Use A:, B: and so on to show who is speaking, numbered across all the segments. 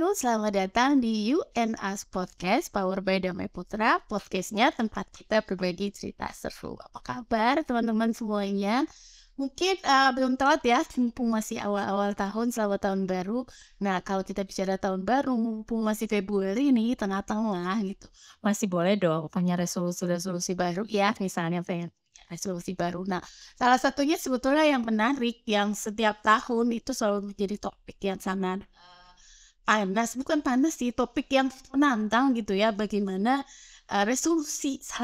A: you, selamat datang di You and Us Podcast Power by Damai Putra. Podcastnya tempat kita berbagi cerita seru. Apa kabar teman-teman semuanya? Mungkin belum telat ya, mumpung masih awal-awal tahun, selamat tahun baru. Nah, kalau kita bicara tahun baru, mumpung masih Februari nih, tengah-tengah gitu. Masih boleh dong punya resolusi-resolusi baru ya, misalnya pengen resolusi baru. Nah, salah satunya sebetulnya yang menarik, yang setiap tahun itu selalu menjadi topik yang sangat panas, bukan panas sih, topik yang menantang gitu ya, bagaimana salah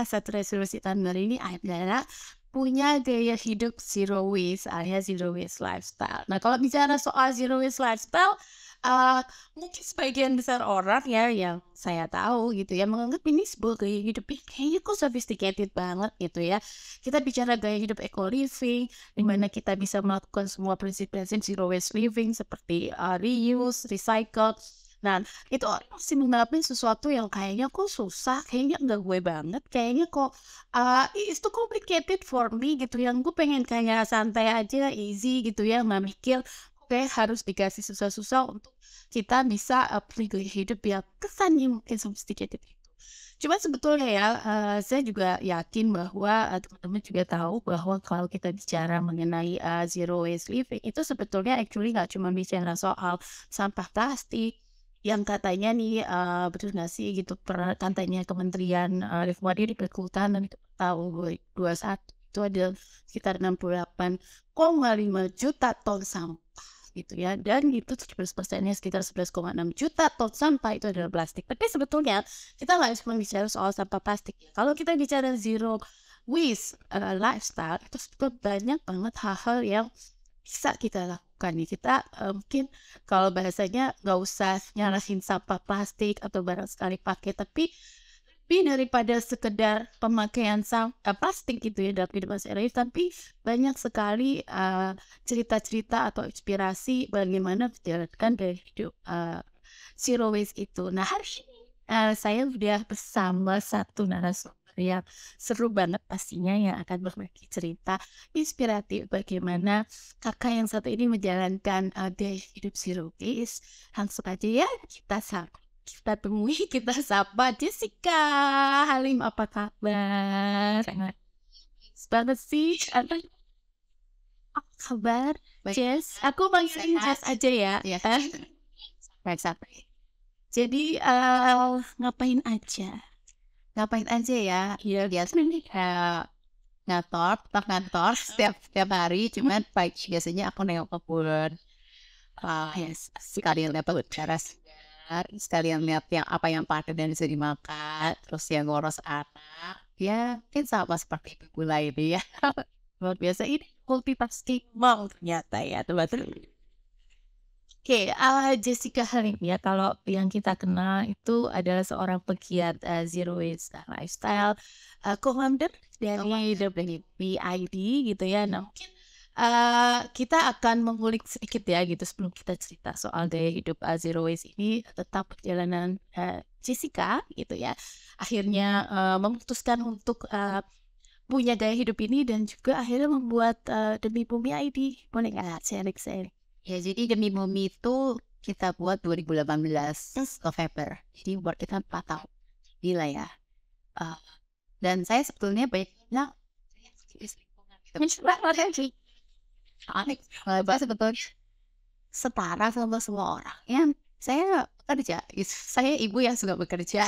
A: satu resolusi tahun baru ini adalah punya gaya hidup zero waste alias zero waste lifestyle. Nah, kalau bicara soal zero waste lifestyle, mungkin sebagian besar orang ya yang saya tahu gitu ya menganggap ini sebuah gaya hidup kayaknya kok sophisticated banget gitu ya. Kita bicara gaya hidup eco living, di mana kita bisa melakukan semua prinsip-prinsip zero waste living seperti reuse, recycle. Nah, itu orang masih menganggapnya sesuatu yang kayaknya kok susah, kayaknya enggak gue banget, kayaknya kok it's too complicated for me gitu. Yang gue pengen kayak santai aja, easy gitu ya, nggak mikir oke harus dikasih susah-susah untuk kita bisa punya gaya hidup yang kesannya mungkin sophisticated itu. Cuma sebetulnya ya, saya juga yakin bahwa teman-teman juga tahu bahwa kalau kita bicara mengenai zero waste living itu sebetulnya actually nggak cuma bicara soal sampah plastik yang katanya nih betul nggak sih gitu katanya Kementerian Lingkungan Hidup dan Kehutanan itu tahun 2021 itu ada sekitar 68,5 juta ton sampah gitu ya, dan itu 17%-nya sekitar 11,6 juta ton sampah itu adalah plastik. Tapi sebetulnya kita nggak cuma bicara soal sampah plastik ya. Kalau kita bicara zero waste lifestyle itu sebetulnya banyak banget hal-hal yang bisa kita lakukan nih. Kita mungkin kalau bahasanya nggak usah nyalahin sampah plastik atau barang sekali pakai, tapi lebih daripada sekedar pemakaian plastik gitu ya dalam kehidupan sehari-hari, tapi banyak sekali cerita-cerita atau inspirasi bagaimana menjalankan gaya hidup zero waste itu. Nah, hari ini saya udah bersama satu narasumber yang seru banget pastinya yang akan berbagi cerita inspiratif bagaimana kakak yang satu ini menjalankan gaya hidup zero waste. Langsung aja ya kita temui, kita sapa Jessica Halim, apa kabar? Banget sih. Apa kabar? Jess, aku panggilin Jess aja ya. Sampai. Jadi ngapain aja? Ngapain aja ya? Ya biasa nih kantor setiap hari, cuman pagi biasanya aku nengok kebun. Yes, sekalian dapat bicara sekalian lihat yang apa yang pakai dan bisa dimakan, terus yang ngurus anak ya mungkin sama seperti ibu lainnya ya. Luar biasa, ini multitasking mom ternyata ya teman-teman. Oke, Jessica Halim ya, kalau yang kita kenal itu adalah seorang pegiat zero waste lifestyle, co-founder dari WPID gitu ya. Nah, mungkin kita akan mengulik sedikit ya gitu sebelum kita cerita soal gaya hidup zero waste ini tentang perjalanan Jessica gitu ya. Akhirnya memutuskan untuk punya gaya hidup ini dan juga akhirnya membuat Demi Bumi ID. Boleh nggak sharing?
B: Ya, jadi Demi Bumi itu kita buat 2018 November. Jadi buat kita 4 tahun. Gila ya. Dan saya sebetulnya banyak sebetulnya setara sama semua orang. Yang saya bekerja, saya ibu yang suka bekerja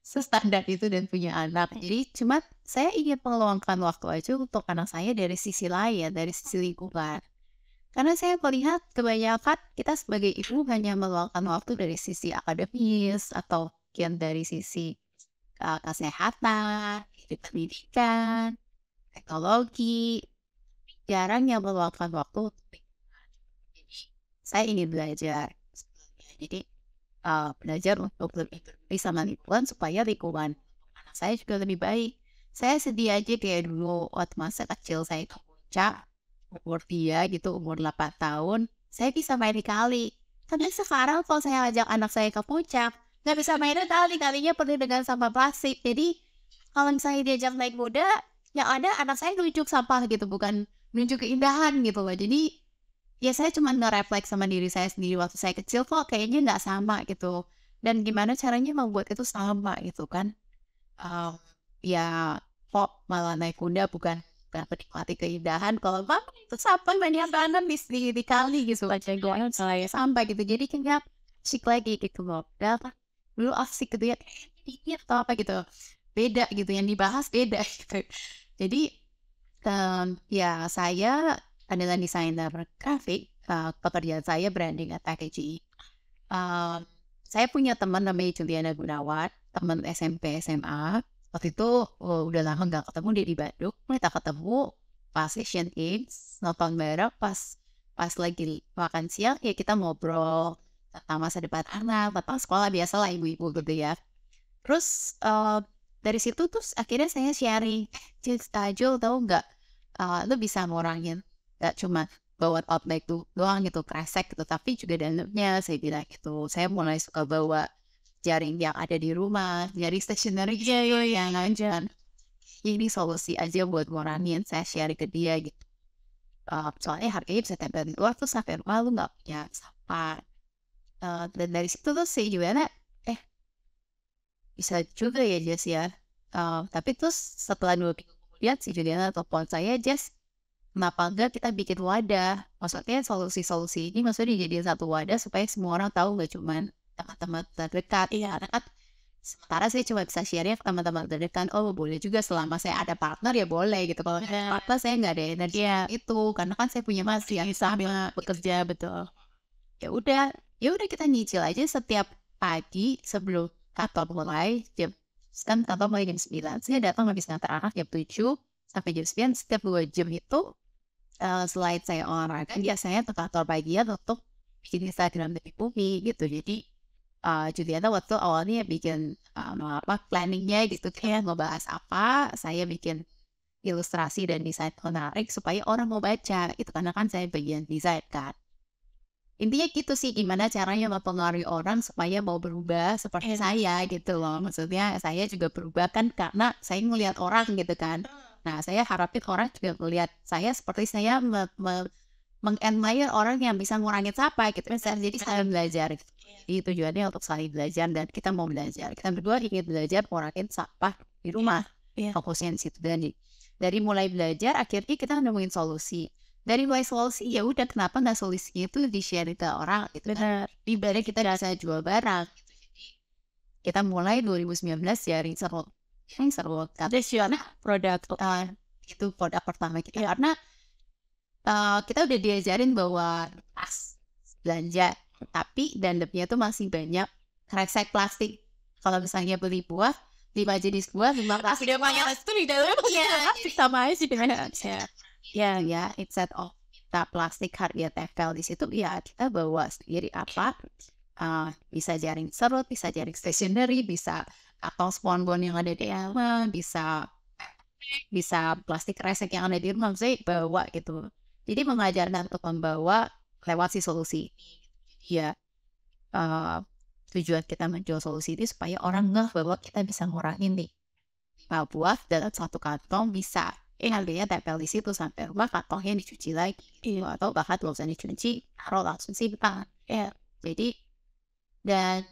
B: standar itu dan punya anak. Jadi cuma saya ingin meluangkan waktu aja untuk anak saya dari sisi lain, dari sisi lingkungan. Karena saya melihat kebanyakan kita sebagai ibu hanya meluangkan waktu dari sisi akademis atau mungkin dari sisi kesehatan, pendidikan, teknologi, jarang yang meluangkan waktu untuk lingkungan. Jadi saya ingin belajar sebetulnya. Jadi belajar untuk lebih peduli sama lingkungan supaya lingkungan anak saya juga lebih baik. Saya sedih aja kayak dulu waktu masa kecil saya ke puncak, umur dia gitu, umur 8 tahun, saya bisa main di kali. Tapi sekarang kalau saya ajak anak saya ke puncak, nggak bisa main di kali, kalinya penuh dengan sampah plastik. Jadi kalau misalnya diajak naik kuda, yang ada anak saya nunjuk sampah gitu, bukan nunjuk keindahan gitu loh. Jadi ya saya cuma nge-reflect sama diri saya sendiri waktu saya kecil kok kayaknya nggak sama gitu. Dan gimana caranya membuat itu sama gitu kan. Mmm, ya kok malah naik kuda bukan menikmati keindahan kalau mama itu sampai banyak banget di kali gitu aja goyang saya sampai gitu. Jadi kayak asik lagi gitu loh. Padahal kan dulu asik gitu ya, ini atau apa gitu, beda gitu yang dibahas beda gitu. Jadi, ya saya adalah desainer grafik, pekerjaan saya branding and packaging. Eee, saya punya teman namanya Juliana Gunawan, teman SMP, SMA. Waktu itu, udah lama nggak ketemu, dia di Bandung. Kita ketemu pas Asian Games, nonton bareng pas lagi makan siang, ya kita ngobrol tentang masa depan anak, tentang sekolah, biasalah ibu-ibu gitu ya. Terus, dari situ terus akhirnya saya sharing, Jul tahu nggak, lu bisa ngurangin nggak cuma bawa tote bag tuh doang gitu, kresek gitu, tapi juga dalamnya, saya bilang gitu. Saya mulai suka bawa jaring yang ada di rumah, jaring stationery yang aja. Ini solusi aja buat ngurangin, saya share ke dia gitu. Soalnya harganya bisa tempel di luar, terus sampai rumah lu nggak punya sampah. Dan dari situ tuh si Juliana, eh bisa juga ya Jess ya. Tapi terus setelah 2 minggu kemudian si Juliana telepon saya, Jess, kenapa enggak kita bikin wadah? Maksudnya solusi-solusi ini maksudnya dijadiin satu wadah supaya semua orang tahu nggak cuman teman-teman terdekat. Iya, karena kan sementara saya cuma bisa share-nya ke teman-teman terdekat. Oh boleh juga selama saya ada partner ya boleh gitu. Kalau partner saya nggak ada energi itu karena kan saya punya masih yang sambil bekerja betul. Ya udah kita nyicil aja setiap pagi sebelum kantor mulai kan kantor mulai jam 9. Saya datang habis ngantar anak jam 7 sampai jam 9 setiap 2 jam itu. Selain saya olahraga, biasanya ke kantor bagian untuk bikin Instagram dari bumi gitu. Jadi, Juliana waktu awalnya bikin, planningnya gitu kayak mau bahas apa, saya bikin ilustrasi dan desain menarik supaya orang mau baca gitu, karena kan saya bagian desain kan. Intinya gitu sih, gimana caranya mempengaruhi orang supaya mau berubah seperti saya gitu loh. Maksudnya saya juga berubah kan karena saya ngelihat orang gitu kan. Nah, saya harapin orang juga melihat saya seperti saya meng-admire orang yang bisa ngurangin sampah gitu. Jadi saya belajar gitu. Jadi tujuannya untuk saling belajar dan kita mau belajar. Kita berdua ingin belajar ngurangin sampah di rumah. Fokusnya di situ. Dan dari mulai belajar akhirnya kita nemuin solusi. Dari mulai solusi, ya udah kenapa nggak solusinya itu di-share ke orang gitu kan. Ibaratnya kita bisa jual barang gitu. Jadi kita mulai 2019 sharing serut. Karena produk itu produk pertama kita. Karena kita udah diajarin bahwa tas belanja, tapi dalamnya tuh masih banyak kresek plastik. Kalau misalnya beli buah, 5 jenis buah, 5 plastik.
A: Udah banyak itu di dalamnya sama aja dengan
B: Ya, instead of kita plastik harga tempel di situ, ya kita bawa sendiri apa, bisa jaring serut, bisa jaring stationery, bisa atau spons-spons yang ada di rumah, bisa plastik kresek yang ada di rumah, saya bawa gitu. Jadi mengajarkan untuk membawa lewat si solusi ini. Ya, tujuan kita menjual solusi ini supaya orang ngeh bahwa kita bisa ngurangin nih 5 buah dalam satu kantong bisa. Harganya tempel di situ sampai rumah kantongnya dicuci lagi gitu. Atau bahkan nggak usah dicuci, taruh langsung simpan. Jadi dan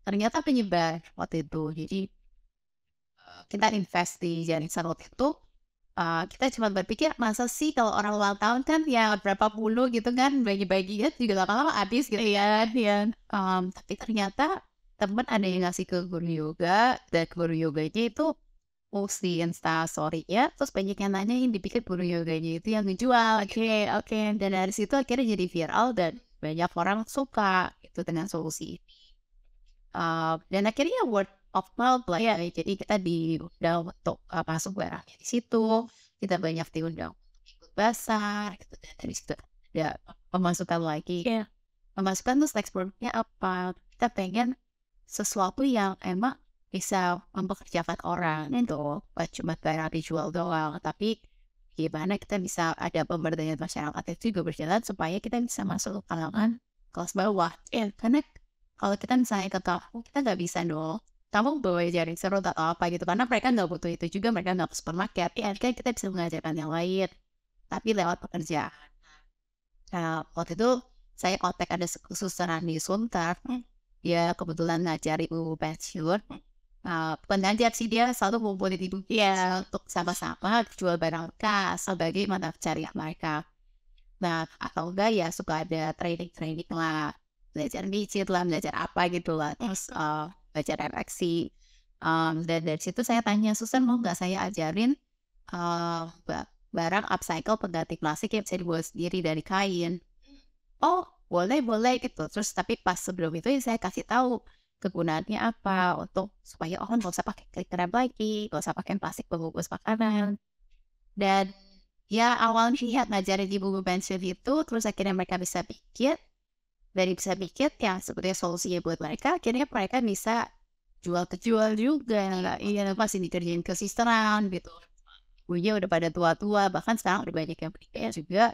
B: ternyata penyebar waktu itu. Jadi kita invest di jaring serut itu, kita cuma berpikir masa sih kalau orang ulang tahun kan ya berapa puluh gitu kan bagi-bagi juga lama-lama habis gitu ya. Tapi ternyata temen ada yang ngasih ke guru yoga dan guru yoganya itu post di Instastory-nya, terus banyak yang nanyain dipikir guru yoganya itu yang ngejual. Oke. Dan dari situ akhirnya jadi viral dan banyak orang suka gitu dengan solusi ini. Dan akhirnya word of mouth lah ya. Jadi kita diundang untuk masuk barangnya di situ. Kita banyak diundang untuk ikut pasar gitu. Dan dari situ ada pemasukan lagi. Pemasukan tuh next product-nya apa? Kita pengen sesuatu yang emang bisa mempekerjakan orang itu bukan cuma barang dijual doang, tapi gimana kita bisa ada pemberdayaan masyarakat itu juga berjalan supaya kita bisa masuk ke kalangan kelas bawah. Karena kalau kita misalnya ke kampung, kita nggak bisa dong kamu bawa jaring serut atau apa gitu, karena mereka nggak butuh itu juga, mereka nggak ke supermarket. Kan kita bisa mengajarkan yang lain tapi lewat pekerjaan. Waktu itu saya kontak ada susteran di Sunter, dia kebetulan ngajar ibu pensiun. Pengajar sih, dia selalu ngumpulin ibu ya untuk sama-sama jual barang bekas sebagai mata pencarian mereka. Nah, atau enggak ya suka ada training-training lah, belajar mijit lah, belajar apa gitu lah, terus belajar refleksi. Dan dari situ saya tanya, "Susan mau nggak saya ajarin barang upcycle pengganti plastik yang bisa dibuat sendiri dari kain?" "Oh, boleh boleh," gitu. Terus tapi pas sebelum itu ya saya kasih tahu kegunaannya apa, untuk supaya nggak usah pakai kriket lagi, nggak usah pakai plastik pembungkus makanan. Dan ya awalnya lihat ngajarin ibu pensiun itu, terus akhirnya mereka bisa pikir, dari bisa pikir ya sebetulnya solusinya buat mereka, akhirnya mereka bisa jual juga, iya masih dikerjain kesisteran gitu. Ibunya udah pada tua-tua, bahkan sekarang udah banyak yang menikah juga,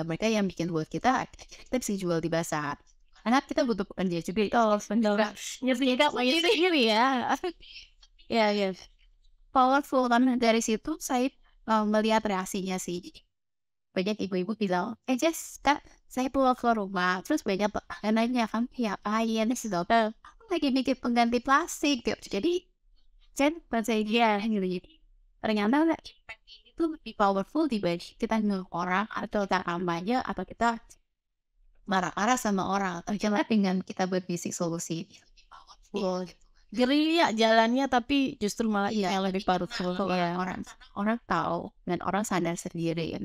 B: mereka yang bikin buat kita, akhirnya kita bisa jual di pasar. Karena kita butuh pekerja juga. Oh, benar. Ngerti sendiri ya. Ya, ya. Powerful kan dari situ saya melihat reaksinya sih. Banyak ibu-ibu bilang, Jess, Kak, saya pulang ke rumah, terus banyak nanya kan, ya ngapain sih dokter? Aku lagi bikin pengganti plastik gitu. Jadi, pas saya gitu. Jadi, ternyata impact ini tuh lebih powerful dibanding kita nyuruh orang atau kita kampanye atau kita marah-marah sama orang. Ternyata dengan kita berbisik solusi ini lebih powerful gitu.
A: Gerilya jalannya tapi justru malah
B: Iya,
A: yang lebih powerful.
B: ya, orang tahu dan orang sadar sendiri ya.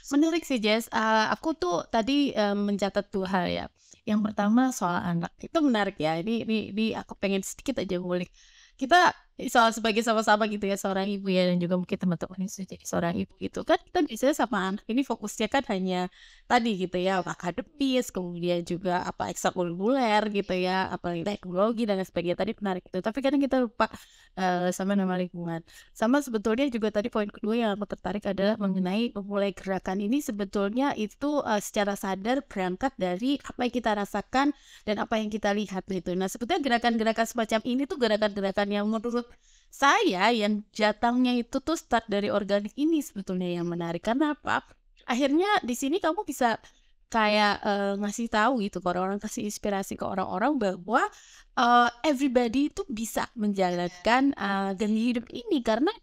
A: Menarik sih Jess. Aku tuh tadi mencatat 2 hal ya. Yang pertama soal anak itu menarik ya. Ini aku pengen sedikit aja ngulik. Kita soal sebagai sama-sama gitu ya seorang ibu ya, dan juga mungkin teman-teman yang sudah jadi seorang ibu gitu kan, kita biasanya sama anak ini fokusnya kan hanya tadi gitu ya, akademis, kemudian juga apa ekstrakurikuler gitu ya, apa teknologi dan lain sebagainya, tadi menarik itu. Tapi kadang kita lupa sama nama lingkungan. Sama sebetulnya juga tadi poin kedua yang aku tertarik adalah mengenai memulai gerakan ini sebetulnya itu secara sadar berangkat dari apa yang kita rasakan dan apa yang kita lihat gitu. Nah, sebetulnya gerakan-gerakan semacam ini tuh gerakan-gerakan yang menurut saya yang datangnya itu tuh start dari organik ini sebetulnya yang menarik. Karena apa? Akhirnya di sini kamu bisa kayak ngasih tahu gitu ke orang-orang, kasih inspirasi ke orang-orang bahwa everybody itu bisa menjalankan gaya hidup ini karena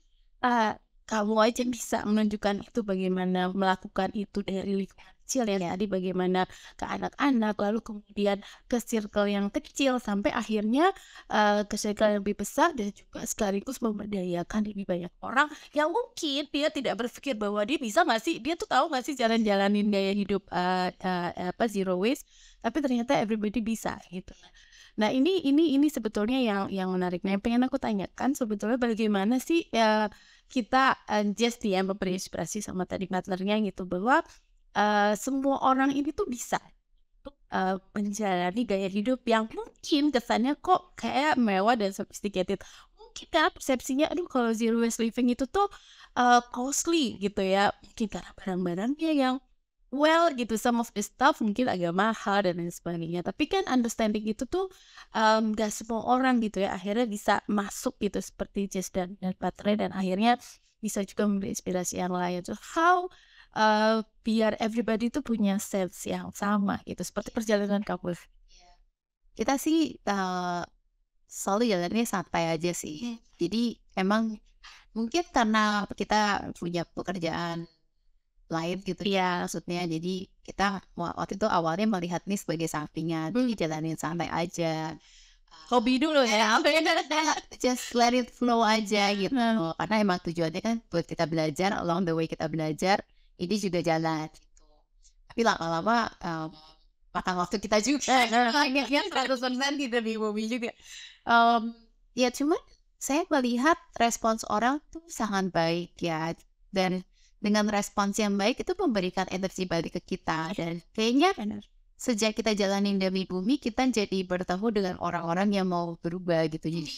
A: kamu aja bisa menunjukkan itu, bagaimana melakukan itu dari lingkungan kecil ya tadi, bagaimana ke anak-anak, lalu kemudian ke circle yang kecil sampai akhirnya ke circle yang lebih besar, dan juga sekaligus memberdayakan lebih banyak orang yang mungkin dia tidak berpikir bahwa dia bisa nggak sih, dia tuh tahu nggak sih jalan-jalanin gaya hidup zero waste, tapi ternyata everybody bisa gitu. Nah, ini sebetulnya yang menarik. Nah, yang pengen aku tanyakan sebetulnya bagaimana sih kita just ya memberi inspirasi sama tadi partnernya gitu, bahwa semua orang ini tuh bisa untuk menjalani gaya hidup yang mungkin kesannya kok kayak mewah dan sophisticated. Mungkin karena persepsinya, aduh kalau zero waste living itu tuh costly gitu ya. Mungkin karena barang-barangnya yang well gitu, some of the stuff mungkin agak mahal dan lain sebagainya. Tapi kan understanding itu tuh gak semua orang gitu ya akhirnya bisa masuk gitu seperti Jess dan Patre, dan akhirnya bisa juga memberi inspirasi yang lain. So how biar everybody tuh punya sense yang sama gitu, seperti perjalanan kamu.
B: Kita sih selalu jalannya santai aja sih. Jadi emang mungkin karena kita punya pekerjaan lain gitu ya, maksudnya jadi kita waktu itu awalnya melihat ini sebagai sampingan, jadi jalanin santai aja,
A: Hobi dulu ya.
B: just let it flow aja gitu. Karena emang tujuannya kan buat kita belajar, along the way kita belajar, ini juga jalan gitu. Tapi lama-lama makan waktu kita juga.
A: Akhirnya 100% kita di hobi juga.
B: Ya cuma saya melihat respons orang tuh sangat baik ya, dan dengan respons yang baik itu memberikan energi balik ke kita, dan kayaknya sejak kita jalanin Demi Bumi kita jadi bertemu dengan orang-orang yang mau berubah gitu. Jadi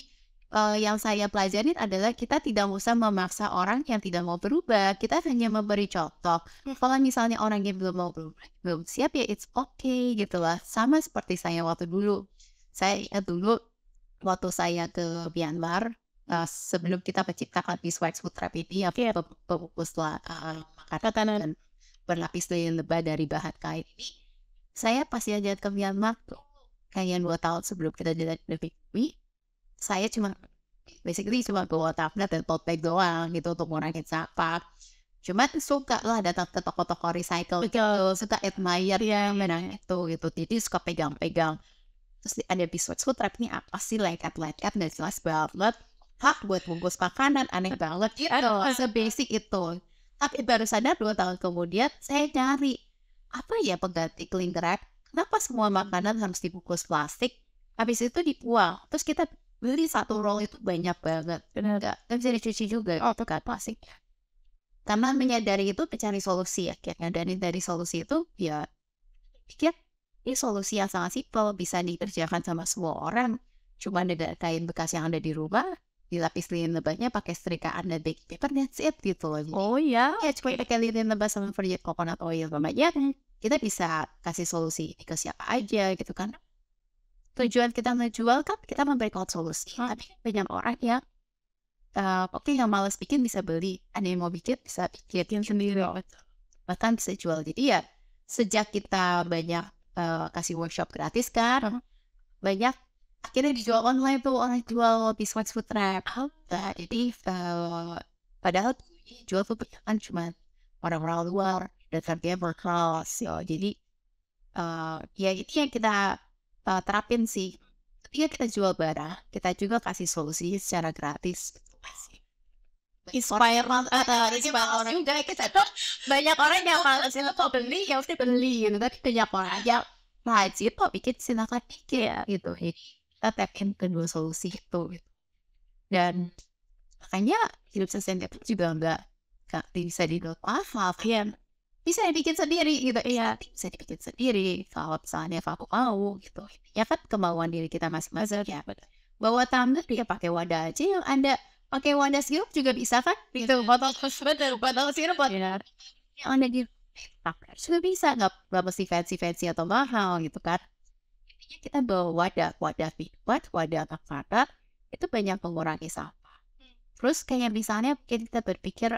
B: yang saya pelajarin adalah kita tidak usah memaksa orang yang tidak mau berubah, kita hanya memberi contoh. Kalau misalnya orang yang belum mau berubah, belum siap, ya it's okay gitu lah. Sama seperti saya waktu dulu. Saya ingat dulu waktu saya ke Myanmar, sebelum kita menciptakan Peace White Food Trap ini, pembungkus makanan dan berlapis lebah dari bahan kain ini, saya pas jalan ke Myanmar tuh kayak 2 tahun sebelum kita jalan ke PBB, saya cuma bawa tablet dan tote bag doang gitu untuk ngurangin sampah. Cuma suka lah datang ke toko-toko recycle gitu, suka admire yang menang itu gitu. Jadi suka pegang-pegang. Terus ada biskuit trap ini apa sih, lengket-lengket nggak jelas banget. Hak buat bungkus makanan, aneh banget gitu. Sebasic itu. Tapi baru sadar 2 tahun kemudian saya nyari apa ya pengganti cling wrap. Kenapa semua makanan harus dibungkus plastik? Habis itu dibuang. Terus kita beli satu roll itu banyak banget. Nggak bisa dicuci juga. Itu kan plastik. Karena menyadari itu mencari solusi akhirnya. Dan dari solusi itu ya pikir ini solusi yang sangat simpel, bisa dikerjakan sama semua orang. Cuma dengan kain bekas yang ada di rumah, dilapis lilin lebahnya pakai setrikaan dan baking paper, that's it gitu loh.
A: Oh ya,
B: Ya cuma pakai lilin lebah sama virgin coconut oil ya kita bisa kasih solusi ini ke siapa aja gitu kan. Tujuan kita menjual kan kita memberikan solusi, tapi banyak orang yang oke yang malas bikin bisa beli, ada yang mau bikin bisa bikin sendiri, bahkan bisa jual. Jadi ya sejak kita banyak kasih workshop gratis kan, banyak akhirnya dijual online tuh, orang jual biskuit food trap. Nah, jadi padahal jual tuh kan cuma orang-orang luar dan harganya berkelas ya. Jadi ya itu yang kita terapin sih. Ketika kita jual barang, kita juga kasih solusi secara gratis. Inspire orang juga kita tuh banyak orang yang malas itu beli ya udah beli gitu, tapi banyak orang yang rajin kok bikin silakan bikin gitu. Jadi kita tapin kedua solusi itu gitu. Dan makanya hidup sustainable juga nggak bisa dibuat ya bisa dibikin sendiri gitu ya, bisa dibikin sendiri kalau misalnya aku mau gitu ya kan, kemauan diri kita masing-masing ya. Bawa tumbler dia pakai wadah aja yang ada, pakai wadah sirup juga bisa kan gitu, botol sirup yang ada di tumbler juga bisa, nggak mesti fancy atau mahal gitu kan. Intinya kita bawa wadah minuman, wadah makanan, itu banyak mengurangi sampah. Terus kayak misalnya mungkin kita berpikir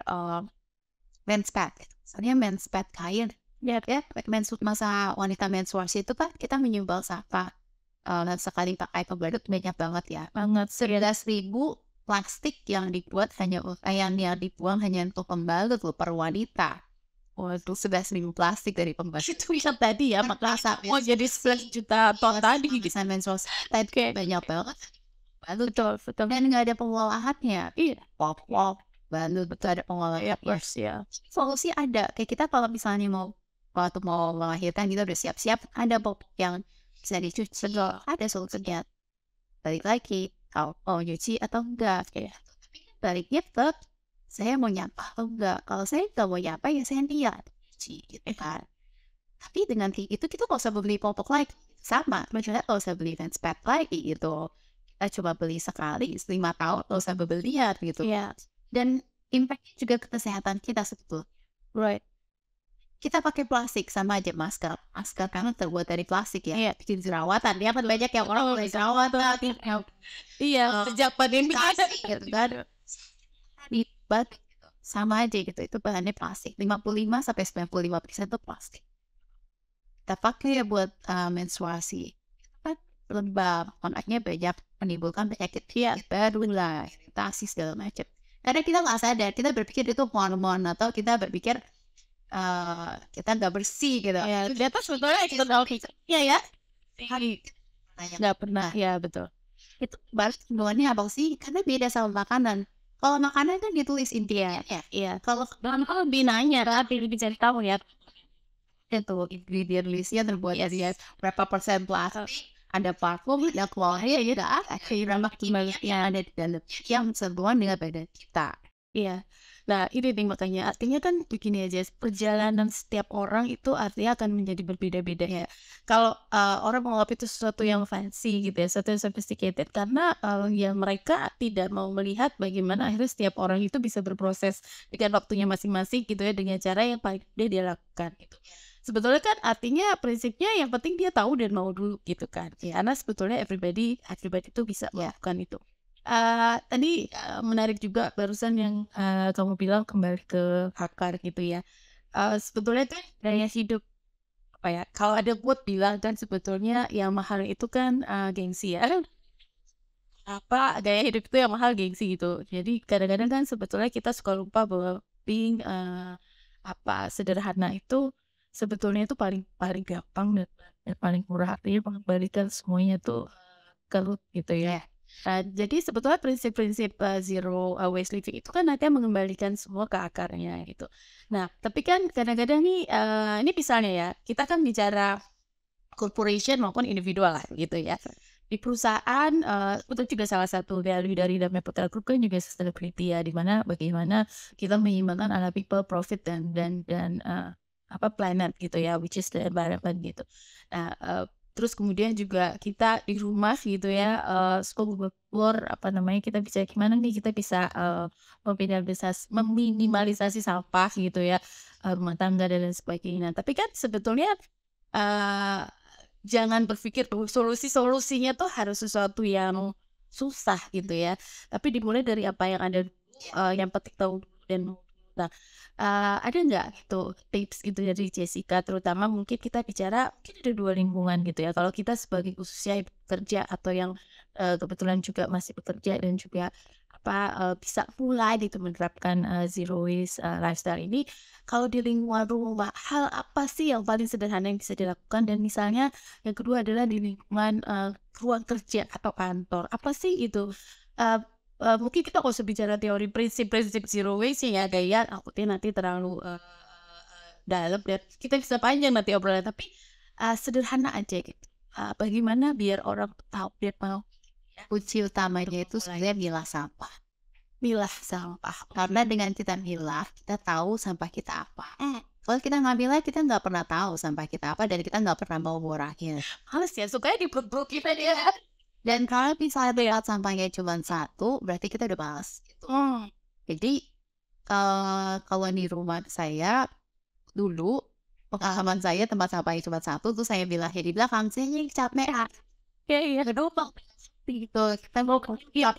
B: men's pad, soalnya men's pad kain ya masa wanita menstruasi itu kan kita menyumbang sampah sekali pakai pembalut banyak banget ya, 11.000 plastik yang dibuat yang dibuang hanya untuk pembalut loh per wanita. Waduh, 11.000 plastik dari pembalut
A: itu bisa tadi ya, makanya jadi 11 juta ton tadi
B: bisa menstruasi banyak banget.
A: Betul.
B: Dan nggak ada pengolahannya. Iya, pop balut betul ada pengolahan
A: ya.
B: Solusi ada, kayak kita kalau misalnya waktu mau melahirkan kita udah siap-siap, ada popok yang bisa dicuci, ada solusinya. Balik lagi mau nyuci atau enggak kayak, tapi baliknya tetap saya mau nyapa atau enggak. Kalau saya nggak mau nyapa ya saya lihat cuci gitu kan. Tapi dengan kayak itu kita nggak usah beli popok lagi, sama maksudnya nggak usah beli men's pad lagi gitu, kita coba beli sekali 5 tahun nggak usah berlian gitu. Dan impact juga ke kesehatan kita sebetulnya.
A: Right.
B: Kita pakai plastik sama aja masker karena terbuat dari plastik ya. Bikin jerawatan. Dia kan banyak yang orang mulai jerawatan.
A: Iya, sejak pandemi
B: gitu kan. But sama aja gitu. Itu bahannya plastik. 55-95% itu plastik. Kita pakai ya buat menstruasi. Itu kan lembab. Makanya banyak menimbulkan penyakit baru lah, iritasi segala macam. Karena kita nggak sadar, kita berpikir itu hormon atau kita berpikir kita nggak bersih gitu.
A: Ya, ternyata sebetulnya kita tahu ya. Nggak pernah, ya betul.
B: Itu baru hubungannya apa sih? Karena beda sama makanan. Kalau makanan kan ditulis intinya ya. Kalau
A: lebih nanya, tapi lebih cari tahu ya.
B: Itu ingredient listnya terbuat dari berapa persen plastik. Ada parfum, ada kuahnya, ya ada lemak kimia yang ada di dalam yang sentuhan dengan badan kita.
A: Iya. Nah, ini nih makanya artinya kan begini aja, perjalanan setiap orang itu artinya akan menjadi berbeda-beda ya. Kalau orang menganggap itu sesuatu yang fancy gitu ya, sesuatu yang sophisticated, karena ya mereka tidak mau melihat bagaimana akhirnya setiap orang itu bisa berproses dengan waktunya masing-masing gitu ya, dengan cara yang paling mudah dia lakukan gitu. Sebetulnya kan artinya prinsipnya yang penting dia tahu dan mau dulu gitu kan. Karena sebetulnya everybody itu bisa melakukan itu. Tadi menarik juga barusan yang kamu bilang kembali ke akar gitu ya. sebetulnya kan gaya hidup apa ya? Kalau ada quote bilang kan sebetulnya yang mahal itu kan gengsi ya. Apa gaya hidup itu yang mahal gengsi gitu. Jadi kadang-kadang kan sebetulnya kita suka lupa bahwa being apa sederhana itu sebetulnya itu paling paling gampang dan paling murah, artinya mengembalikan semuanya tuh ke root gitu ya. Jadi sebetulnya prinsip-prinsip zero waste living itu kan nanti mengembalikan semua ke akarnya gitu. Nah, tapi kan kadang-kadang nih ini misalnya ya, kita kan bicara corporation maupun individual lah gitu ya. Di perusahaan itu juga salah satu value dari Damai Putra Group kan juga sustainability ya, di mana bagaimana kita menyeimbangkan antara people, profit dan apa planet gitu ya, which is the environment gitu. Nah, terus kemudian juga kita di rumah gitu ya, scope work apa namanya kita bisa gimana nih kita bisa meminimalisasi sampah gitu ya, rumah tangga dan lain sebagainya. Tapi kan sebetulnya eh jangan berpikir bahwa solusinya tuh harus sesuatu yang susah gitu ya. Tapi dimulai dari apa yang ada yang penting tahu dan nah, ada nggak gitu tips gitu dari Jessica, terutama mungkin kita bicara mungkin ada 2 lingkungan gitu ya. Kalau kita sebagai khususnya ibu kerja atau yang kebetulan juga masih bekerja dan juga apa bisa mulai gitu menerapkan zero waste lifestyle ini, kalau di lingkungan rumah hal apa sih yang paling sederhana yang bisa dilakukan? Dan misalnya yang kedua adalah di lingkungan ruang kerja atau kantor, apa sih itu? Eee mungkin kita nggak usah bicara teori prinsip-prinsip zero waste ya, Gaya, takutnya nanti terlalu dalam dan kita bisa panjang nanti obrolan, tapi sederhana aja gitu. Bagaimana biar orang tahu dia mau
B: Kunci utamanya itu
A: mulai
B: sebenarnya milah sampah.
A: milah sampah.
B: Karena dengan kita milah, kita tahu sampah kita apa. Kalau kita nggak milah, kita nggak pernah tahu sampah kita apa dan kita nggak pernah mau ngurangin.
A: Males ya, sukanya diblok kita dia.
B: Dan kalau misalnya lihat sampahnya cuma satu, berarti kita udah malas. Gitu. Jadi kalau di rumah saya dulu pengalaman saya tempat sampahnya cuma satu, tuh saya bilang ya di belakang saya yang capek.
A: Iya.
B: Kedua gitu kita mau kerja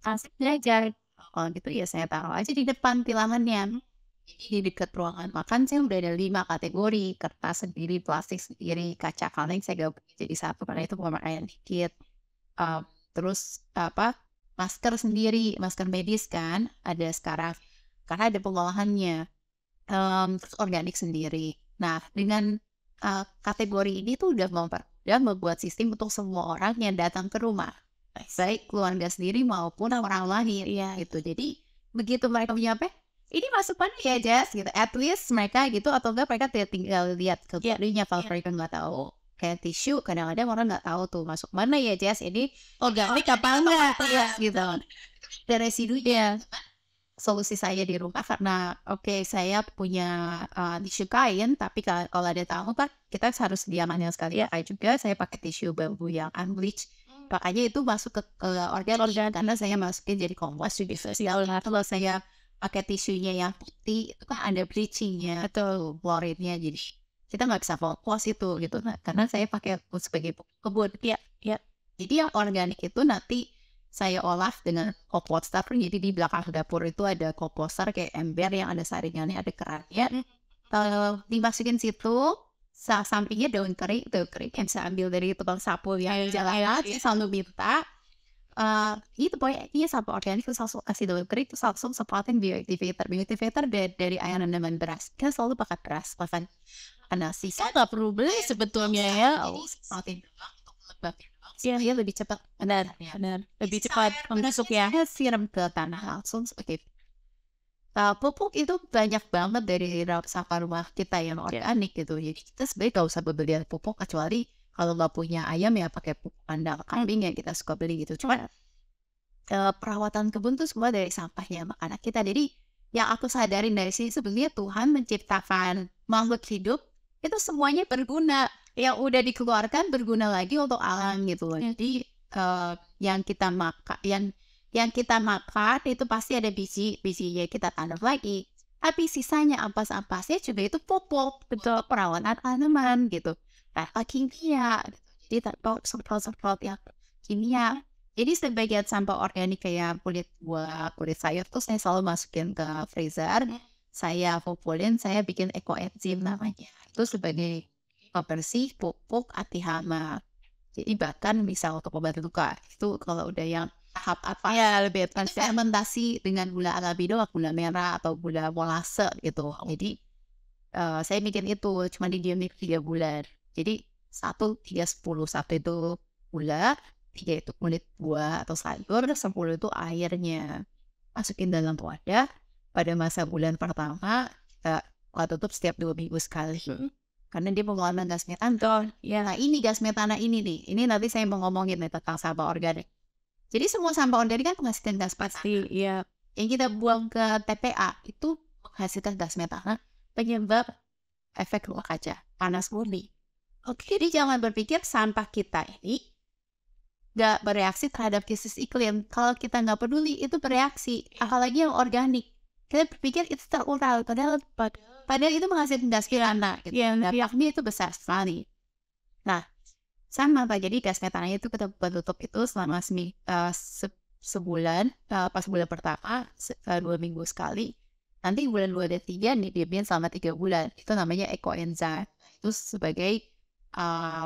B: asik belajar. Kalau gitu ya saya taruh aja di depan tilangannya. Jadi di dekat ruangan makan saya udah ada 5 kategori, kertas sendiri, plastik sendiri, kaca kaleng saya gabung jadi satu karena itu pemakaian dikit. Terus apa masker sendiri, masker medis kan ada sekarang karena ada pengolahannya. Terus organik sendiri. Nah dengan kategori ini tuh udah membuat sistem untuk semua orang yang datang ke rumah, baik keluarga sendiri maupun orang lain gitu. Jadi begitu mereka nyampe, ini masuk mana ya Jess gitu, at least mereka gitu atau enggak mereka tinggal lihat ke bodinya kalau mereka nggak tahu kayak tisu kadang-kadang orang nggak tahu tuh masuk mana ya Jess ini organik apa enggak ya gitu dan residunya. Solusi saya di rumah karena saya punya tisu kain tapi kalau ada tamu kan kita harus sediakannya sekali ya juga saya pakai tisu bambu yang unbleached makanya itu masuk ke organ karena saya masukin jadi kompos juga sosial. Kalau saya pakai tisunya yang putih itu kan ada bleachingnya atau klorinnya jadi kita nggak bisa fokus itu gitu karena saya pakai sebagai kebun ya jadi yang organik itu nanti saya olah dengan komposter. Jadi di belakang dapur itu ada komposter kayak ember yang ada saringannya, ada kerannya. Dimasukin situ, sampingnya daun kering yang saya ambil dari tukang sapu yang jalan saya selalu minta. Itu pokoknya sampah organik terus langsung kasih daun kering terus langsung semprotin bioactivator dari air rendaman beras. Kita selalu pakai beras, bahkan nasi.
A: Saya nggak perlu beli sebetulnya ya.
B: Jadi semprotin doang untuk melembabkan.
A: Iya lebih cepat, benar, lebih cepat menusuk ya.
B: Siram ke tanah langsung seperti pupuk itu banyak banget dari sampah rumah kita yang organik gitu. Jadi kita sebenarnya gak usah beli pupuk kecuali kalau nggak punya ayam ya pakai pupuk kandang kambing yang kita suka beli gitu. Cuma perawatan kebun tuh semua dari sampahnya anak kita. Jadi yang aku sadarin dari sini sebenarnya Tuhan menciptakan makhluk hidup itu semuanya berguna. Yang udah dikeluarkan berguna lagi untuk alam gitu loh. Jadi yang kita makan itu pasti ada bijinya kita tanam lagi. Tapi sisanya ampas-ampasnya juga itu pupuk, betul perawatan tanaman gitu. Kimia, jadi semprot yang kimia. Jadi sebagian sampah organik kayak kulit buah, kulit sayur tuh saya selalu masukin ke freezer. saya kumpulin, saya bikin ekoenzim namanya. Itu sebagai pembersih pupuk anti hama. Jadi bahkan bisa untuk obat luka. Itu kalau udah yang tahap apa ya lebih fermentasi dengan gula arabido, gula merah atau gula molase gitu. Jadi saya bikin itu cuma didiamin 3 bulan. Jadi 1, 3, 10. 1 itu gula, 3 itu kulit buah atau sayur, 10 itu airnya. Masukin dalam wadah. Pada masa bulan pertama kita tutup setiap 2 minggu sekali. Karena dia mengeluarkan gas metana. Ya, nah ini gas metana ini nih. Ini nanti saya mau ngomongin nih tentang sampah organik. Jadi semua sampah organik kan menghasilkan gas pasti. Ya. Yang kita buang ke TPA itu menghasilkan gas metana, penyebab efek rumah kaca, panas bumi. Oke, jadi jangan berpikir sampah kita ini nggak bereaksi terhadap krisis iklim. Kalau kita nggak peduli, itu bereaksi. Apalagi yang organik. Kita berpikir itu terurai, padahal itu menghasilkan gas metana. Gitu. Dampaknya itu besar sekali. Nah, sama Pak. Jadi gas metana itu kita buat tutup itu selama sebulan, pas bulan pertama 2 minggu sekali. Nanti bulan 2 dan 3 didiamin selama 3 bulan. Itu namanya ekoenzim. Itu sebagai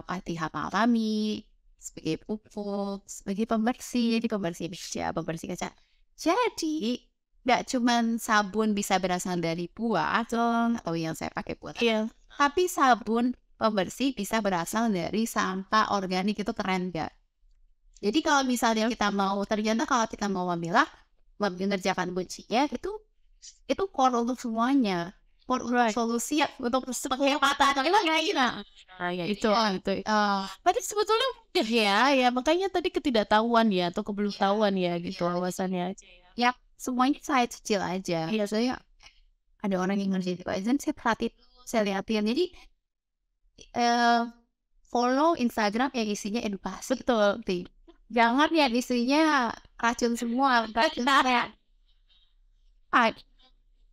B: anti hama alami, sebagai pupuk, sebagai pembersih, jadi pembersih meja, pembersih kaca. Jadi nggak cuman sabun bisa berasal dari buah atau yang saya pakai buat, tapi sabun pembersih bisa berasal dari sampah organik. Itu keren nggak? Jadi kalau misalnya ternyata kalau kita mau mengerjakan kuncinya itu core untuk semuanya, core untuk solusi untuk penghematan
A: itu. Tapi sebetulnya ya makanya tadi ketidaktahuan ya atau kebelumtahuan ya gitu alasannya aja ya.
B: Ya semuanya saya cicil aja. Iya, saya ada orang yang ngerjain ekoenzim, saya perhatiin, saya liatin. Jadi follow Instagram yang isinya edukasi.
A: Betul.
B: Jangan ya isinya racun semua.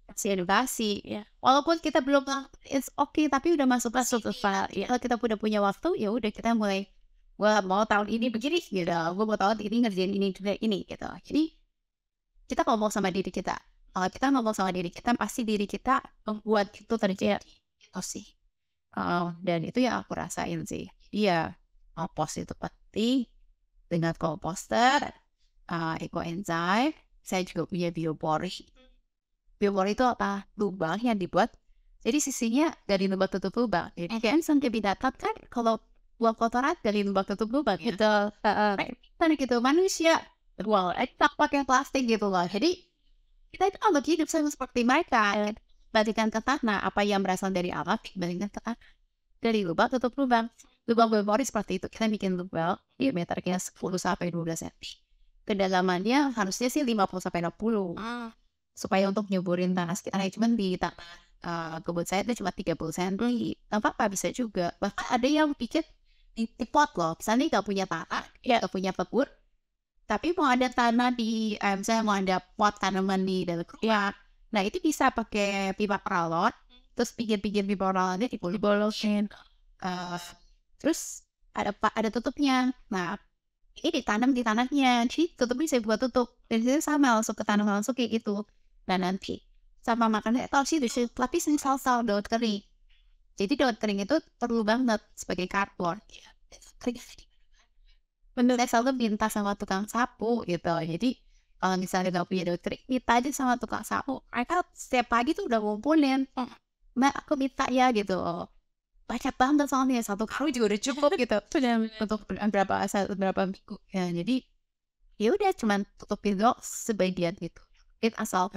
B: Kasih edukasi. Walaupun kita belum it's okay, tapi udah masuk ke file. Kalau kita udah punya waktu, ya udah kita mulai. Gua mau tahun ini begini gitu. Gua mau tahun ini ngerjain ini juga ini gitu. Jadi kita ngomong sama diri kita. Kalau kita ngomong sama diri kita, pasti diri kita membuat itu terjadi. Itu sih. Dan itu yang aku rasain sih. Iya, kompost itu penting. Dengan komposter, ekoenzim, saya juga punya biopori. Biopori itu apa? Lubang yang dibuat. Jadi sisinya dari lubang tutup lubang. Jadi kan sampai binatang kan kalau buang kotoran dari lubang tutup lubang. Gitu. Gitu manusia. Wow, tak pakai plastik gitu loh. Jadi kita itu kalau hidup sama seperti mereka. Bandingkan ke tanah, apa yang berasal dari alam, bandingkan ke tanah. Dari lubang tutup lubang. Lubang biopori seperti itu. Kita bikin lubang diameternya 10-12 cm. Kedalamannya harusnya sih 50-60. Supaya untuk nyuburin tanah sekitar. Cuma di tanah kebun saya itu cuma 30 cm. Gak apa-apa, bisa juga. Bahkan ada yang bikin di pot loh. Misalnya gak punya tanah, gak punya kebun, tapi mau ada tanah di, misalnya mau ada pot tanaman di dalam rumah. Nah itu bisa pakai pipa paralon, terus pinggir-pinggir pipa paralonnya dibolosin. Terus ada tutupnya. Nah ini ditanam di tanahnya, jadi tutupnya saya buat tutup. Dan itu sama langsung ke tanah langsung kayak gitu. Dan nanti sama makannya tahu sih lapisin salsa daun kering. Jadi daun kering itu perlu banget sebagai karbon. Kering. Bener. Saya selalu minta sama tukang sapu gitu. Jadi kalau misalnya gak punya daun kering, minta aja sama tukang sapu. Mereka setiap pagi tuh udah ngumpulin. Mbak aku minta ya gitu. Banyak banget soalnya, 1 kali juga udah cukup gitu. Untuk berapa minggu. Ya jadi ya udah cuman tutupin dong sebagian gitu. Asal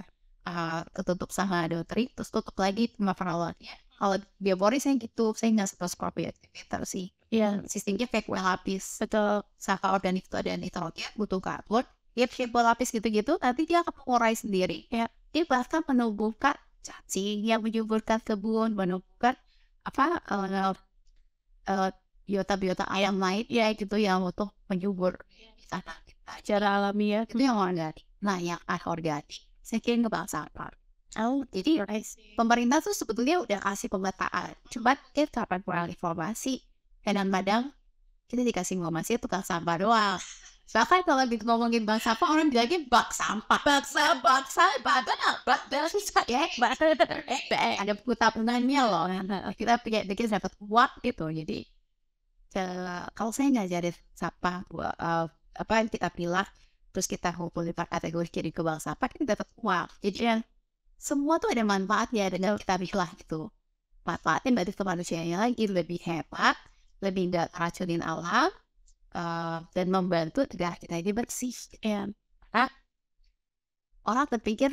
B: ketutup sama daun kering, terus tutup lagi sama paralonnya. Kalau biopori saya gitu, saya nggak seperti meter sih.
A: Iya.
B: Sistemnya kayak kue lapis. Betul. Sampah organik itu ada nitrogen, butuh karbon. Dia kayak kue lapis gitu-gitu, nanti dia akan mengurai sendiri. Ya. Dia bahkan menumbuhkan cacing yang menyuburkan kebun, menumbuhkan biota-biota ayam lain ya gitu yang untuk menyubur di tanah kita.
A: Secara alami ya.
B: Itu yang organik. Nah yang anorganik, saya kira ngebahas sampah. Jadi pemerintah tuh sebetulnya udah kasih pemetaan. Cuma kita kapan kurang informasi. Kadang-kadang kita dikasih informasi tukang sampah doang.
A: Bahkan kalau ngomongin bank sampah, orang bilangnya bak sampah. Bak sampah, ada buku tabungannya loh. Kita bikin dapat uang gitu. Jadi kalau saya ngajarin sampah, apa yang kita pilah, terus kita kumpulin per kategori jadi ke bank sampah, kita dapat uang. Jadi yang semua tuh ada manfaatnya dengan kita pilah gitu. Manfaatnya berarti ke manusianya lagi lebih hemat, lebih nggak racunin alam, dan membantu negara kita ini bersih. Karena orang terpikir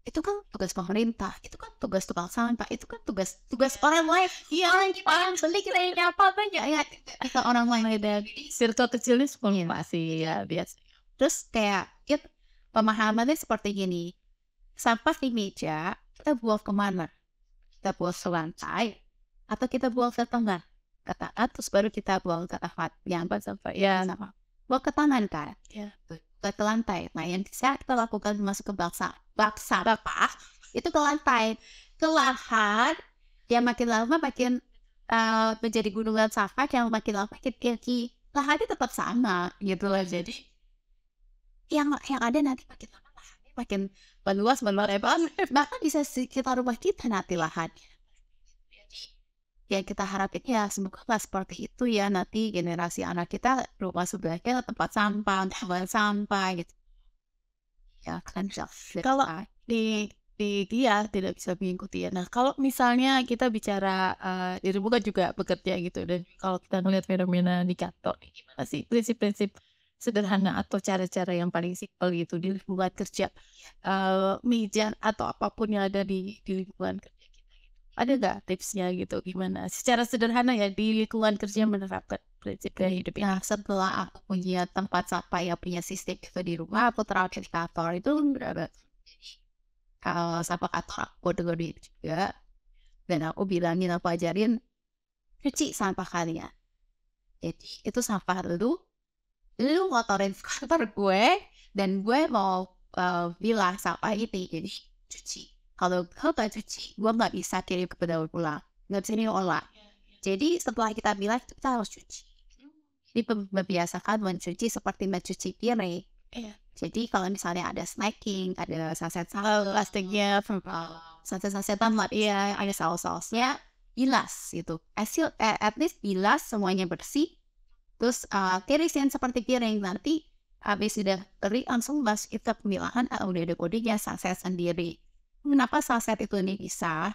A: itu kan tugas pemerintah, itu kan tugas tukang sampah, itu kan tugas orang lain. Iya, orang beli kita ini apa banyak ya, atau orang lain ada circle kecilnya seperti masih ya biasa. Terus kayak pemahamannya seperti gini, sampah di meja kita buang kemana? Kita buang ke lantai atau kita buang ke tengah? Ke tangan, terus baru kita buang ke tempat yang sampah ya sama buang ke tangan kan? Ke lantai. Nah, yang bisa kita lakukan masuk ke bak sampah itu ke lantai, ke lahan yang makin lama makin menjadi gunungan sampah, yang makin lama makin tinggi. Lahannya tetap sama gitu loh. Jadi yang ada nanti makin lama lahannya makin meluas, bahkan bisa sekitar rumah kita nanti lahannya. Yang kita harapin ya semoga lah seperti itu ya, nanti generasi anak kita rumah sebelahnya tempat sampah, tempat sampah gitu ya kan.
B: Kalau dia tidak bisa mengikuti ya. Nah, kalau misalnya kita bicara dirimu kan juga bekerja gitu, dan kalau kita melihat fenomena di kantor, gimana sih prinsip-prinsip sederhana atau cara-cara yang paling simpel gitu di lingkungan kerja, meja atau apapun yang ada di lingkungan kerja kita gitu. Ada nggak tipsnya gitu, gimana secara sederhana ya di lingkungan kerja menerapkan prinsip gaya hidup ini?
A: Nah, setelah aku punya tempat sampah yang punya sistem itu di rumah, aku terapin di kantor itu berapa? Kalau sampah kantor aku kode juga, dan aku bilangin, aku ajarin cuci sampah kalian. Jadi itu sampah lu ngotorin kantor gue, dan gue mau bilang sampah ini, jadi cuci. Kalau gak cuci, gue nggak bisa kirim ke pendaur ulang, nggak bisa diolah. Jadi setelah kita bilang, kita harus cuci. Jadi membiasakan mencuci seperti mencuci piring. Jadi kalau misalnya ada snacking, ada saset plastiknya, saset tamat, ada saus-sausnya, bilas gitu. At least bilas semuanya bersih. Terus tirisin seperti piring, nanti habis sudah kering langsung masuk ke pemilahan, udah ada kodenya saset sendiri. Kenapa saset itu ini bisa?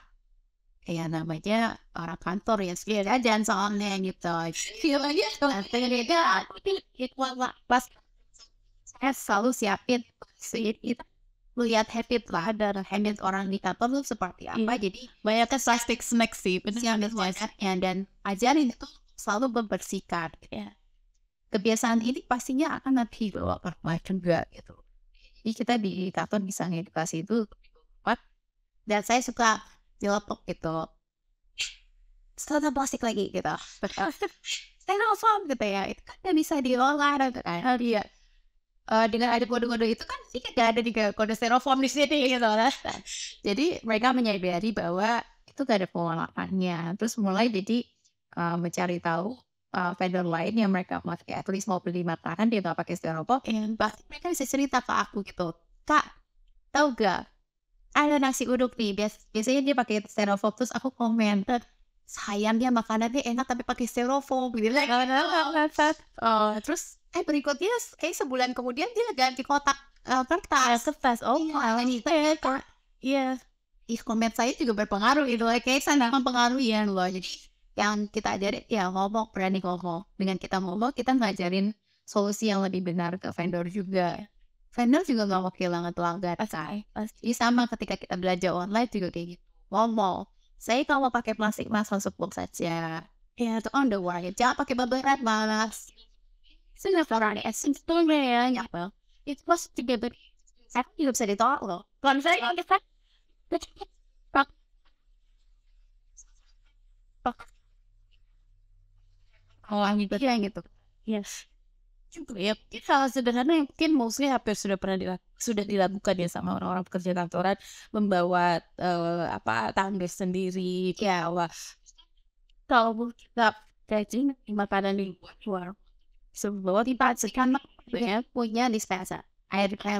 A: Kayak namanya orang kantor ya, jajan soalnya gitu. Pas saya selalu siapin itu, lihat habit lah, dan habit orang di kantor tuh seperti apa. Jadi
B: banyaknya plastik snack sih,
A: dan ajarin itu selalu membersihkan. Kebiasaan ini pastinya akan nanti bawa ke rumah juga gitu. Jadi kita di kantor bisa ngedukasi itu. Dan saya suka nyeletuk gitu, setelah plastik lagi gitu. Styrofoam gitu ya, itu kan gak bisa diolah gitu kan. Dengan ada kode-kode itu kan gak ada juga kode styrofoam di sini gitu kan. Jadi mereka menyadari bahwa itu gak ada pengolahannya. Terus mulai jadi mencari tahu vendor lain yang mereka pakai, at least mau beli makanan dia gak pakai styrofoam. Bahkan mereka bisa cerita ke aku gitu, Kak, tahu gak, ada nasi uduk nih, biasanya dia pakai styrofoam. Terus aku komen, sayangnya makanannya enak tapi pakai styrofoam gitu. Terus berikutnya kayak sebulan kemudian dia ganti kotak kertas. Komen saya juga berpengaruh gitu, kayak sangat mempengaruhi ya loh. Jadi yang kita ajarin ya ngomong, berani ngomong. Dengan kita ngomong, kita ngajarin solusi yang lebih benar ke vendor juga. Vendor juga gak mau kehilangan pelanggan. Jadi sama ketika kita belanja online juga kayak gitu. Ngomong, saya kalau pakai plastik mas langsung box saja. Itu on the way. Jangan pakai berat mas. Sudah orang essence tuh ya. Itu pas juga saya juga bisa ditolak loh. Kalau misalnya kita gitu.
B: Yes. Juga ya, hal sederhana yang mungkin mostly hampir sudah dilakukan ya sama orang-orang pekerja kantoran, membawa tangga sendiri ya. Kalau kita gaji makanan di luar, sebawa dipastikan punya dispenser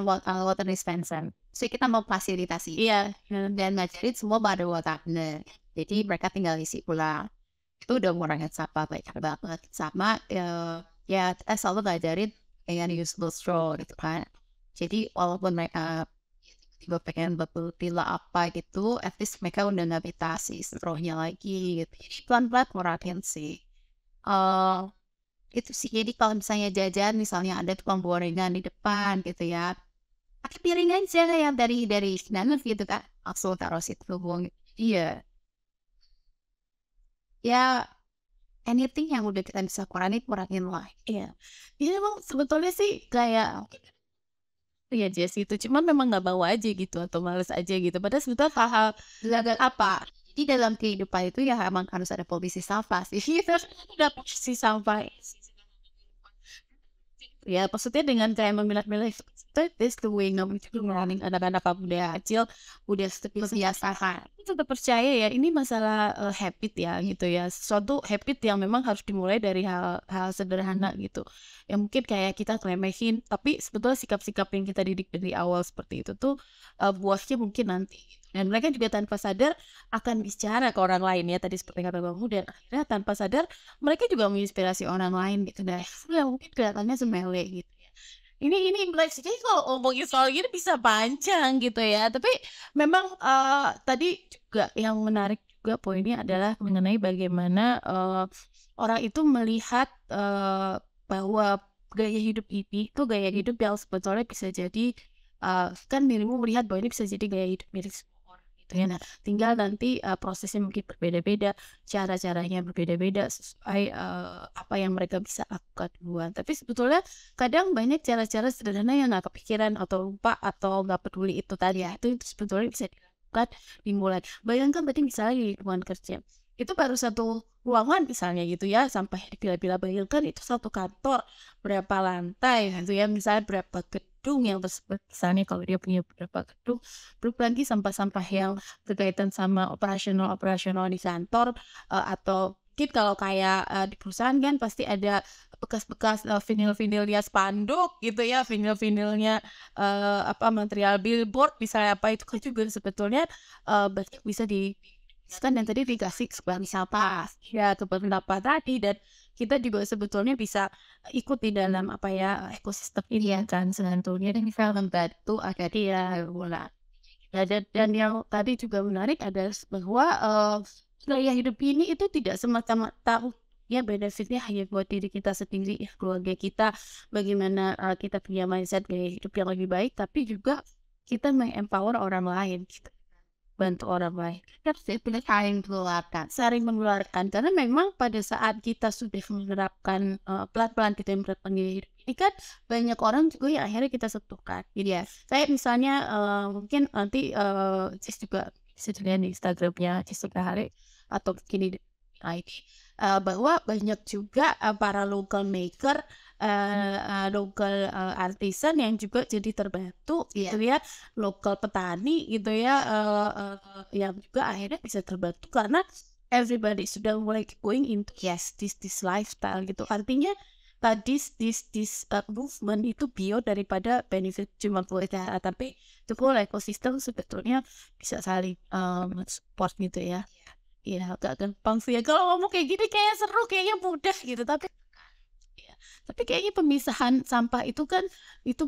B: water dispenser. So kita memfasilitasi dan ngajarin semua pada waternya. Jadi mereka tinggal isi pulang. Itu udah ngurangin sampah banyak banget. Sama ya kita selalu ngajarin dengan usable straw gitu kan. Jadi walaupun mereka tiba pengen botol pila apa gitu, at least mereka udah nggak minta si strawnya lagi gitu. Jadi pelan-pelan ngurangin sih. eh itu sih, jadi kalau misalnya jajan, misalnya ada tukang gorengan di depan gitu ya, pakai piring aja yang dari standar gitu kan, langsung taruh situ buang. Iya, ya anything yang udah kita bisa kurangin lah.
A: Iya. Ini emang sebetulnya sih kayak ya Jess gitu, cuman memang nggak mau aja gitu atau males aja gitu. Padahal sebetulnya hal-hal
B: Belajar apa? Jadi dalam kehidupan itu ya emang harus ada polisi sampah sih.
A: udah posisi sampai ya maksudnya dengan kayak memilah-milah itu this the way ngurangin anak-anak muda kecil udah
B: Biasa kan.
A: tetap percaya ya ini masalah habit ya gitu ya, suatu habit yang memang harus dimulai dari hal sederhana gitu yang mungkin kayak kita remehin tapi sebetulnya sikap-sikap yang kita didik dari awal seperti itu tuh buahnya mungkin nanti gitu. Dan mereka juga tanpa sadar akan bicara ke orang lain ya tadi seperti kata Bang dan akhirnya tanpa sadar mereka juga menginspirasi orang lain gitu deh ya mungkin kelihatannya semele gitu ya. Ini menarik sih kalau ngomongin soal gini bisa panjang gitu ya. Tapi memang tadi juga yang menarik juga poinnya adalah mengenai bagaimana orang itu melihat bahwa gaya hidup ini tuh gaya hidup yang sebetulnya bisa jadi kan dirimu melihat bahwa ini bisa jadi gaya hidup milik semua orang gitu ya. Nah, tinggal nanti prosesnya mungkin berbeda-beda, cara-caranya berbeda-beda sesuai apa yang mereka bisa lakukan duluan. Tapi sebetulnya kadang banyak cara-cara sederhana yang nggak kepikiran atau lupa atau nggak peduli itu tadi ya itu sebetulnya bisa dilakukan dimulai. Bayangkan tadi misalnya di lingkungan kerja itu baru satu ruangan misalnya gitu ya sampai dipilah-pilah, bayangkan itu satu kantor berapa lantai gitu ya, misalnya berapa gedung yang tersebut misalnya kalau dia punya berapa gedung, belum lagi sampah-sampah yang berkaitan sama operasional di kantor atau mungkin kalau kayak di perusahaan kan pasti ada bekas-bekas vinil-vinilnya spanduk gitu ya, vinil-vinilnya material billboard misalnya apa itu kan juga sebetulnya banyak bisa dan tadi dikasih sebuah siapa ya ke beberapa tadi dan kita juga sebetulnya bisa ikut di dalam apa ya ekosistem ini ya kan sebetulnya dan bisa membantu agar dia mulai. Dan yang tadi juga menarik adalah bahwa gaya hidup ini itu tidak semata-mata ya benefitnya hanya buat diri kita sendiri ya keluarga kita, bagaimana kita punya mindset gaya hidup yang lebih baik tapi juga kita mengempower orang lain gitu, bantu orang lain
B: Kita
A: saling mengeluarkan karena memang pada saat kita sudah menerapkan pelan-pelan kita menerapkan gaya hidup ini kan banyak orang juga yang akhirnya kita sentuhkan jadi ya saya misalnya mungkin nanti Cis juga bisa dilihat di Instagramnya Cis Hari atau mungkin di ID bahwa banyak juga para local maker local artisan yang juga jadi terbantu gitu ya, lokal petani gitu ya yang juga akhirnya bisa terbantu karena everybody sudah mulai going into this lifestyle gitu, artinya tadi this movement itu beyond daripada benefit cuma buat cara tapi itu whole ekosistem sebetulnya bisa saling support gitu ya. Iya agak gampang sih ya kalau ngomong kayak gini kayak seru kayaknya mudah gitu tapi kayaknya pemisahan sampah itu kan itu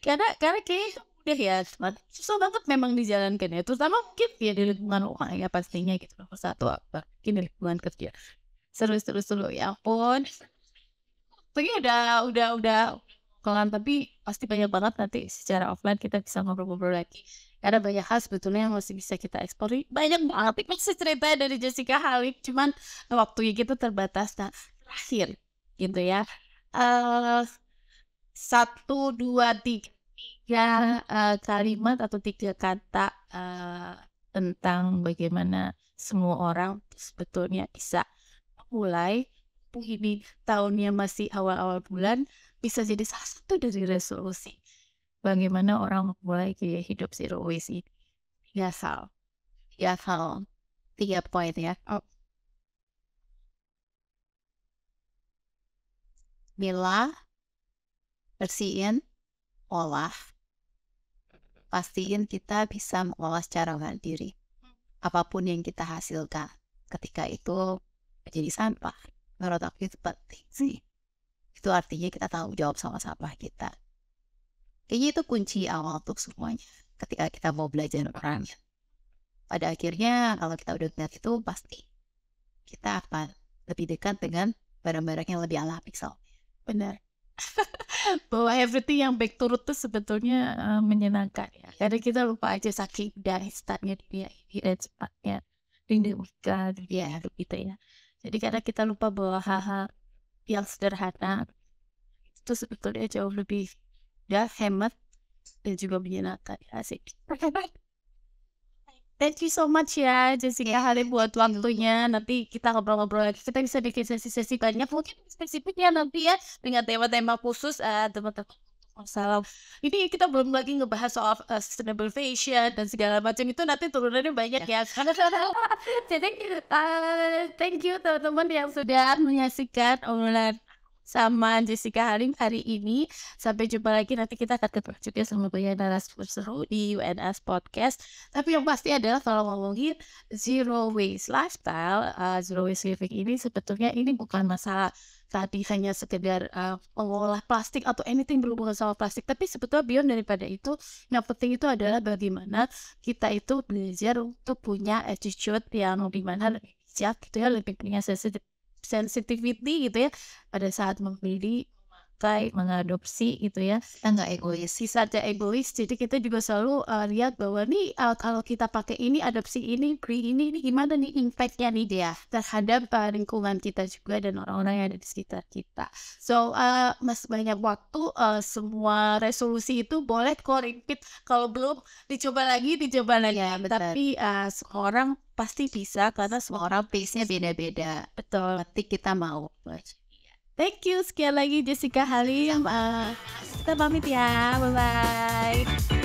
A: karena kayaknya udah ya susah banget memang dijalankan ya terutama mungkin ya di lingkungan rumah ya pastinya gitu nomor satu apa mungkin di lingkungan kerja seru ya ampun tapi udah kelan tapi pasti banyak banget nanti secara offline kita bisa ngobrol-ngobrol lagi karena banyak hal sebetulnya yang masih bisa kita eksplor banyak banget masih cerita dari Jessica Halik cuman waktunya kita terbatas. Nah terakhir gitu ya 1, 2, 3 kalimat atau 3 kata tentang bagaimana semua orang sebetulnya bisa mulai ini tahunnya masih awal-awal bulan bisa jadi salah satu dari resolusi bagaimana orang mulai gaya hidup zero waste ini. 3 hal 3 poin ya. Mila
B: bersihin, olah, pastiin kita bisa mengolah secara mandiri. Apapun yang kita hasilkan ketika itu menjadi sampah, menurut aku itu penting sih. Itu artinya kita tanggung jawab sama sampah kita. Kayaknya itu kunci awal untuk semuanya. Ketika kita mau belajar orangnya. Pada akhirnya kalau kita udah lihat itu pasti kita akan lebih dekat dengan barang-barang yang lebih alami soalnya.
A: Benar. Bahwa everything yang back to root tuh sebetulnya menyenangkan ya. Karena kita lupa aja saking dari startnya dunia ini dan cepatnya dinamika dunia gitu ya. Jadi karena kita lupa bahwa hal-hal yang sederhana itu sebetulnya jauh lebih hemat dan juga menyenangkan ya sih. Thank you so much ya Jessica Halim buat waktunya. Nanti kita ngobrol-ngobrol lagi. Kita bisa bikin sesi-sesi banyak mungkin spesifiknya nanti ya dengan tema-tema khusus teman-teman. Masalah ini kita belum lagi ngebahas soal sustainable fashion dan segala macam itu nanti turunannya banyak ya. Jadi thank you teman-teman yang sudah menyaksikan obrolan sama Jessica Halim hari ini. Sampai jumpa lagi, nanti kita akan ketemu juga sama banyak narasumber seru di UNS Podcast. Tapi yang pasti adalah kalau ngomongin zero waste lifestyle, zero waste living ini sebetulnya ini bukan masalah tadi hanya sekedar mengolah plastik atau anything berhubungan sama plastik, tapi sebetulnya beyond daripada itu, yang penting itu adalah bagaimana kita itu belajar untuk punya attitude yang dimana lebih bijak gitu ya, lebih punya sensitivity gitu ya pada saat membeli, memakai, mengadopsi gitu ya.
B: Kita nggak egois.
A: Saja egois, jadi kita juga selalu lihat bahwa nih kalau kita pakai ini, adopsi ini, beli ini gimana nih impact-nya nih dia terhadap lingkungan kita juga dan orang-orang yang ada di sekitar kita. So mas banyak waktu, semua resolusi itu boleh kok repeat, kalau belum dicoba lagi
B: Ya,
A: tapi semua orang pasti bisa karena semua orang
B: pace-nya beda-beda.
A: betul.
B: Berarti kita mau.
A: Thank you sekali lagi Jessica Halim. Kita pamit ya, bye bye.